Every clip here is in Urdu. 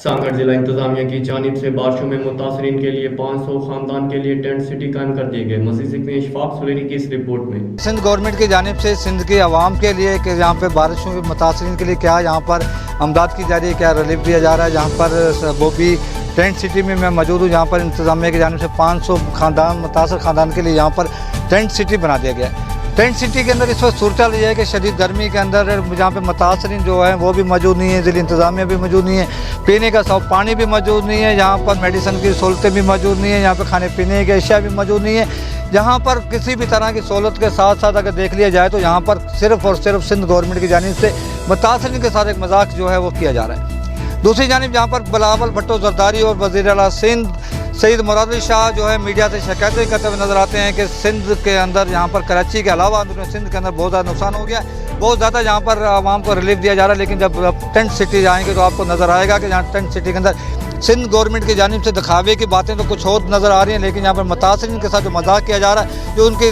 سانگڑ ضلع انتظامیہ کی جانب سے بارشوں میں متاثرین کے لیے 500 خاندان کے لیے ٹینٹ سٹی قائم کر دیے گئے۔ مزید سیکھیں اشفاق سلیری کی اس رپورٹ میں۔ سندھ گورنمنٹ کی جانب سے سندھ کی عوام کے لیے کہ یہاں پہ بارشوں میں متاثرین کے لیے کیا یہاں پر امداد کی جا رہی ہے، کیا ریلیف دیا جا رہا ہے، جہاں پر وہ بھی ٹینٹ سٹی میں میں موجود ہوں، جہاں پر انتظامیہ کی جانب سے 500 خاندان متاثر خاندان کے لیے یہاں پر ٹینٹ سٹی بنا دیا گیا ہے۔ ٹینٹ سٹی کے اندر اس وقت صورتحال یہ ہے کہ شدید گرمی کے اندر جہاں پہ متاثرین جو ہیں وہ بھی موجود نہیں ہیں، ضلع انتظامیہ بھی موجود نہیں ہے، پینے کا صاف پانی بھی موجود نہیں ہے، یہاں پر میڈیسن کی سہولتیں بھی موجود نہیں ہیں، یہاں پہ کھانے پینے کی اشیاء بھی موجود نہیں ہے۔ جہاں پر کسی بھی طرح کی سہولت کے ساتھ ساتھ اگر دیکھ لیا جائے تو یہاں پر صرف اور صرف سندھ گورنمنٹ کی جانب سے متاثرین کے ساتھ ایک مذاق جو ہے وہ کیا جا رہا ہے۔ دوسری جانب جہاں پر بلاول بھٹو زرداری اور وزیر اعلیٰ سندھ سید مراد علی شاہ جو ہے میڈیا سے شکایتیں کرتے ہوئے نظر آتے ہیں کہ سندھ کے اندر یہاں پر کراچی کے علاوہ سندھ کے اندر بہت زیادہ نقصان ہو گیا، بہت زیادہ یہاں پر عوام کو ریلیف دیا جا رہا ہے، لیکن جب ٹینٹ سٹی جائیں گے تو آپ کو نظر آئے گا کہ یہاں ٹینٹ سٹی کے اندر سندھ گورنمنٹ کی جانب سے دکھاوے کی باتیں تو کچھ اور نظر آ رہی ہیں، لیکن یہاں پر متاثرین کے ساتھ جو مذاق کیا جا رہا ہے، جو ان کی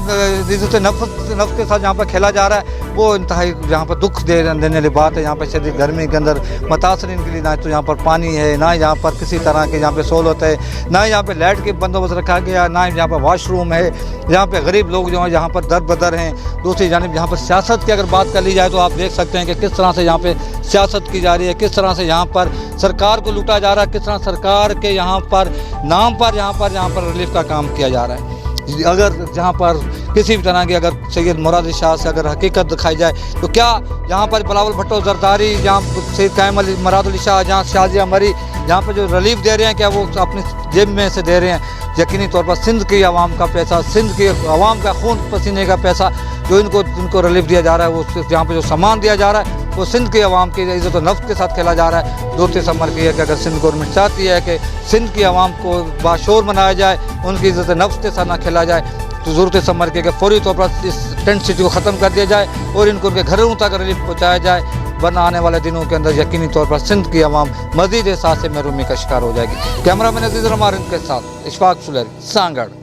عزت نفس کے ساتھ یہاں پر کھیلا جا رہا ہے، وہ انتہائی یہاں پر دکھ دینے والی بات ہے۔ یہاں پر شدید گرمی کے اندر متاثرین کے لیے نہ تو یہاں پر پانی ہے، نہ یہاں پر کسی طرح کی یہاں پہ سہولت ہے، نہ یہاں پہ لائٹ کی بندوبست رکھا گیا، نہ یہاں پہ واش روم ہے، یہاں پہ غریب لوگ جو ہیں یہاں پر در بدر ہیں۔ دوسری جانب یہاں پر سیاست کی اگر بات کر لی جائے تو آپ دیکھ سکتے ہیں کہ کس طرح سے یہاں پہ سیاست کی جا رہی ہے، کس طرح سے یہاں پر سرکار کو لوٹا جا رہا ہے، کس طرح سرکار کے یہاں پر نام پر یہاں پر ریلیف کا کام کیا جا رہا ہے۔ اگر جہاں پر کسی بھی طرح کی اگر سید مراد شاہ سے اگر حقیقت دکھائی جائے تو کیا یہاں پر بلاول بھٹو زرداری، جہاں سید قائم مراد علی شاہ، جہاں شازیہ مری جہاں پہ جو ریلیف دے رہے ہیں، کیا وہ اپنی جیب میں سے دے رہے ہیں؟ یقینی طور پر سندھ کی عوام کا پیسہ، سندھ کی عوام کا خون پسینے کا پیسہ جو ان کو ریلیف دیا جا رہا ہے، وہ جہاں پہ جو سامان دیا جا رہا ہے وہ سندھ کی عوام کی عزت و نفس کے ساتھ کھیلا جا رہا ہے۔ 2 دسمبر کی ہے کہ اگر سندھ گورنمنٹ چاہتی ہے کہ سندھ کی عوام کو باشعور بنایا جائے، ان کی عزت نفس کے ساتھ نہ کھیلا جائے، تو ضرورت سمر کی کہ فوری طور پر اس ٹینٹ سٹی کو ختم کر دیا جائے اور ان کو ان کے گھروں تک ریلیف پہنچایا جائے، ورنہ آنے والے دنوں کے اندر یقینی طور پر سندھ کی عوام مزید احساس محرومی کا شکار ہو جائے گی۔ کیمرہ مین عزیز رحمان کے ساتھ اشفاق سلیری، سانگڑ۔